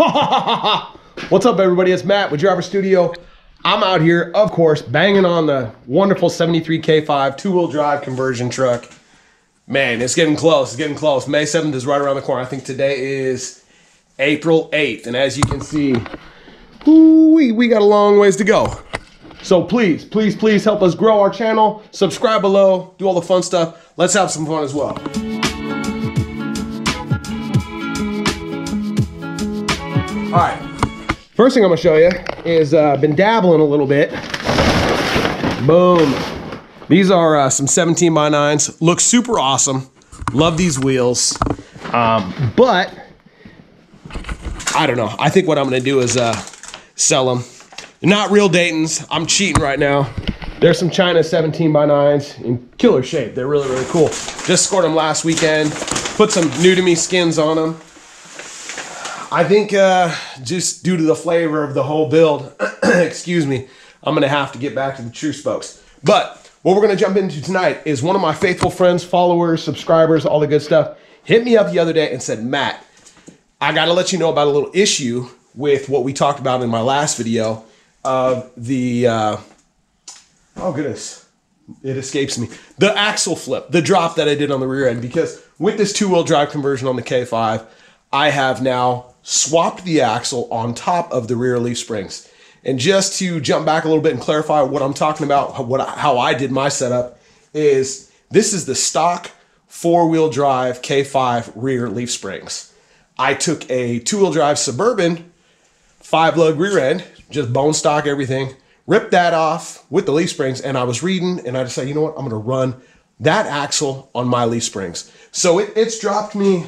What's up, everybody? It's Matt with Driver Studio. I'm out here, of course, banging on the wonderful 73 K5 two-wheel drive conversion truck. Man, it's getting close. It's getting close. May 7th is right around the corner. I think today is April 8th. And as you can see, we got a long ways to go. So please, please, please help us grow our channel. Subscribe below. Do all the fun stuff. Let's have some fun as well. All right. First thing I'm gonna show you is been dabbling a little bit. Boom. These are some 17x9s. Look super awesome. Love these wheels. But I don't know. I think what I'm gonna do is sell them. Not real Daytons. I'm cheating right now. There's some China 17x9s in killer shape. They're really, really cool. Just scored them last weekend. Put some new to me skins on them. I think just due to the flavor of the whole build, excuse me, I'm gonna have to get back to the true spokes. But what we're gonna jump into tonight is one of my faithful friends, followers, subscribers, all the good stuff, hit me up the other day and said, Matt, I gotta let you know about a little issue with what we talked about in my last video of the, oh goodness, it escapes me. The axle flip, the drop that I did on the rear end, because with this two-wheel drive conversion on the K5, I have now swapped the axle on top of the rear leaf springs. And just to jump back a little bit and clarify what I'm talking about, how I did my setup, is this is the stock four-wheel drive K5 rear leaf springs. I took a two-wheel drive Suburban 5-lug rear end, just bone stock everything, ripped that off with the leaf springs, and I was reading, and I decided, you know what, I'm gonna run that axle on my leaf springs. So it's dropped me,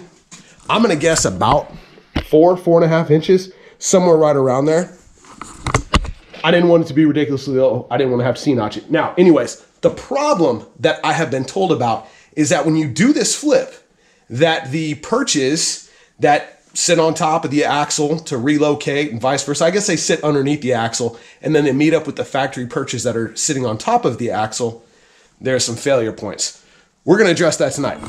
I'm gonna guess about 4.5 inches, somewhere right around there. I didn't want it to be ridiculously low. I didn't want to have to C-notch it. Now, anyways, the problem that I have been told about is that when you do this flip, that the perches that sit on top of the axle to relocate and vice versa, I guess they sit underneath the axle and then they meet up with the factory perches that are sitting on top of the axle, there are some failure points. We're gonna address that tonight.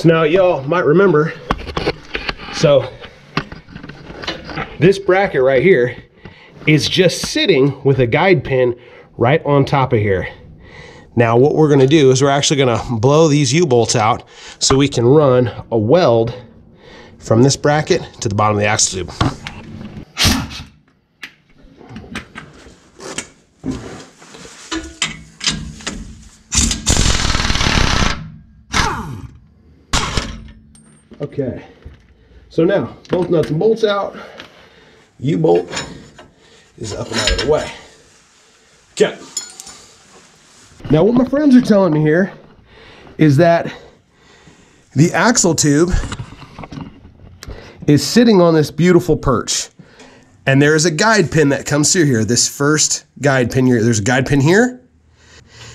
Now y'all might remember, so this bracket right here is just sitting with a guide pin right on top of here. Now what we're gonna do is we're actually gonna blow these U-bolts out so we can run a weld from this bracket to the bottom of the axle tube. Okay, so now both nuts and bolts out. U-bolt is up and out of the way. Okay. Now what my friends are telling me here is that the axle tube is sitting on this beautiful perch. And there is a guide pin that comes through here. This first guide pin here, there's a guide pin here.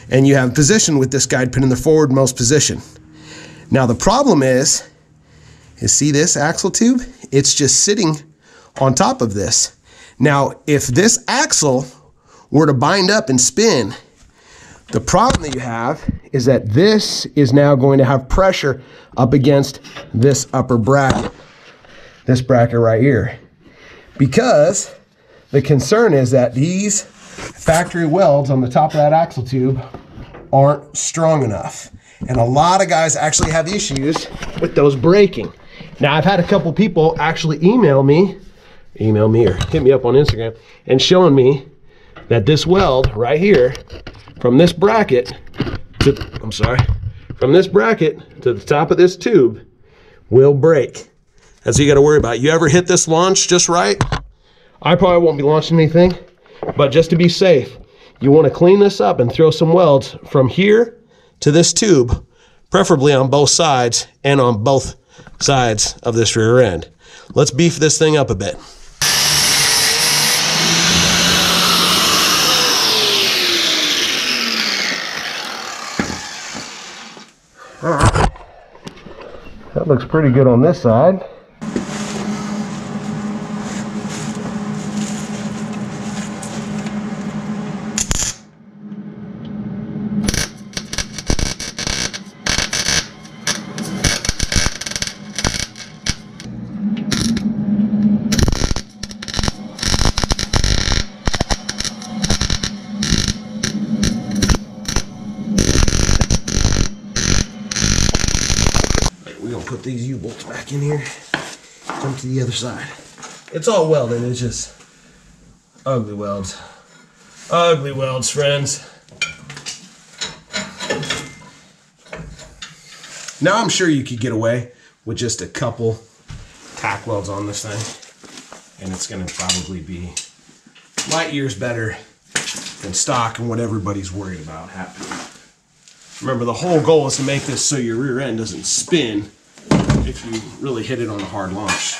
And you have position with this guide pin in the forwardmost position. Now the problem is see this axle tube? It's just sitting on top of this. Now, if this axle were to bind up and spin, the problem that you have is that this is now going to have pressure up against this upper bracket, this bracket right here. Because the concern is that these factory welds on the top of that axle tube aren't strong enough. And a lot of guys actually have issues with those breaking. Now, I've had a couple people actually email me or hit me up on Instagram and showing me that this weld right here from this bracket to, from this bracket to the top of this tube will break. That's what you got to worry about. You ever hit this launch just right I probably won't be launching anything, but just to be safe, you want to clean this up and throw some welds from here to this tube, preferably on both sides and on both sides of this rear end. Let's beef this thing up a bit. All right. That looks pretty good on this side. We're gonna put these U-bolts back in here, jump to the other side. It's all welded, it's just ugly welds. Ugly welds, friends. Now I'm sure you could get away with just a couple tack welds on this thing, and it's gonna probably be light years better than stock and what everybody's worried about happening. Remember, the whole goal is to make this so your rear end doesn't spin if you really hit it on a hard launch.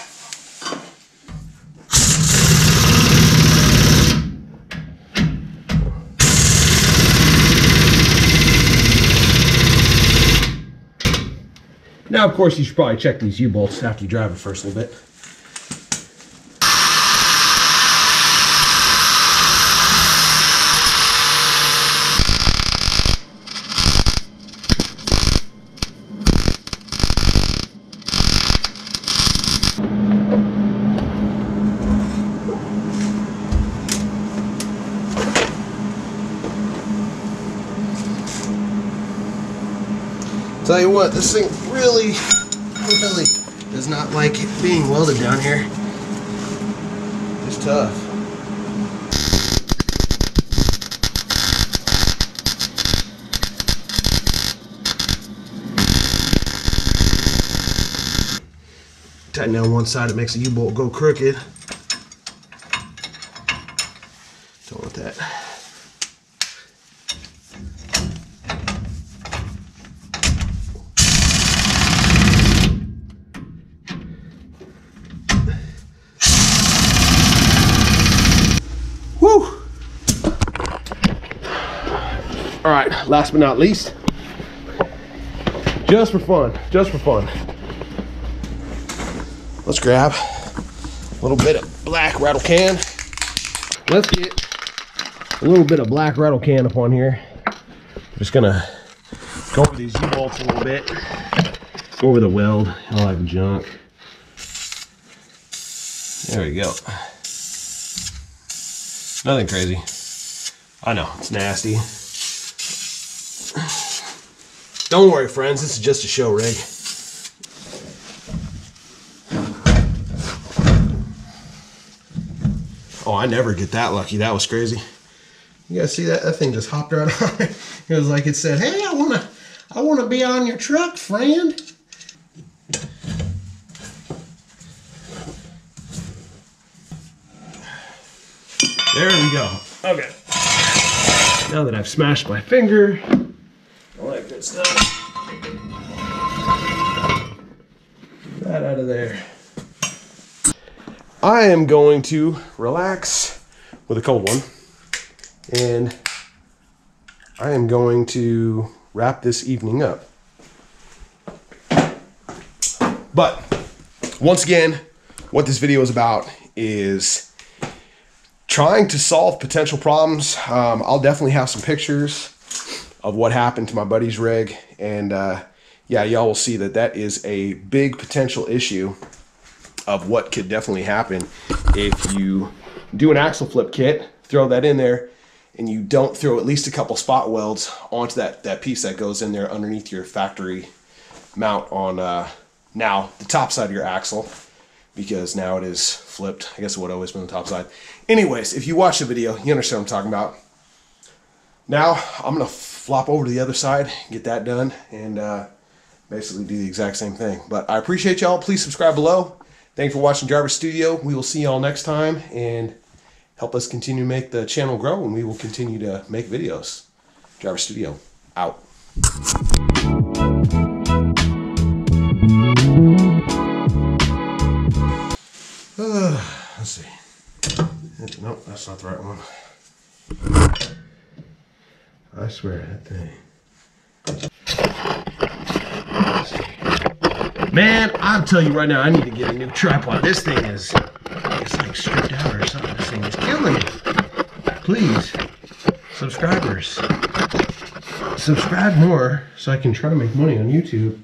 Now, of course, you should probably check these U-bolts after you drive it first a little bit. Tell you what, this thing really does not like being welded down here. It's tough. Tighten down one side, it makes the U-bolt go crooked. Don't want that. Woo! All right, last but not least, just for fun, let's grab a little bit of black rattle can. Let's get a little bit of black rattle can up on here. I'm just gonna go over these U-bolts a little bit, go over the weld, all that junk. There we go. Nothing crazy. I know, it's nasty. Don't worry, friends, this is just a show rig. Oh, I never get that lucky. That was crazy. You guys see that? That thing just hopped right on it. It was like it said, "Hey, I wanna be on your truck, friend." There we go. Okay. Now that I've smashed my finger, all that good stuff, get that out of there. I am going to relax with a cold one, and I am going to wrap this evening up. But once again, what this video is about is trying to solve potential problems. I'll definitely have some pictures of what happened to my buddy's rig, and yeah, y'all will see that that is a big potential issue of what could definitely happen if you do an axle flip kit, throw that in there, and you don't throw at least a couple spot welds onto that piece that goes in there underneath your factory mount on now the top side of your axle, because now it is flipped. I guess it would always been the top side. Anyways, if you watch the video, you understand what I'm talking about. Now I'm gonna flop over to the other side, get that done, and basically do the exact same thing. But I appreciate y'all. Please subscribe below. Thanks for watching Driver Studio. We will see y'all next time, and help us continue to make the channel grow, and we will continue to make videos. Driver Studio, out. Let's see. Nope, that's not the right one. I swear, that thing. Man, I'll tell you right now, I need to get a new tripod. This thing is, it's like stripped out or something. This thing is killing me. Please, subscribers, subscribe more so I can try to make money on YouTube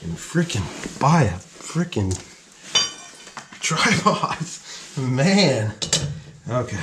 and freaking buy a freaking tripod. Man. Okay.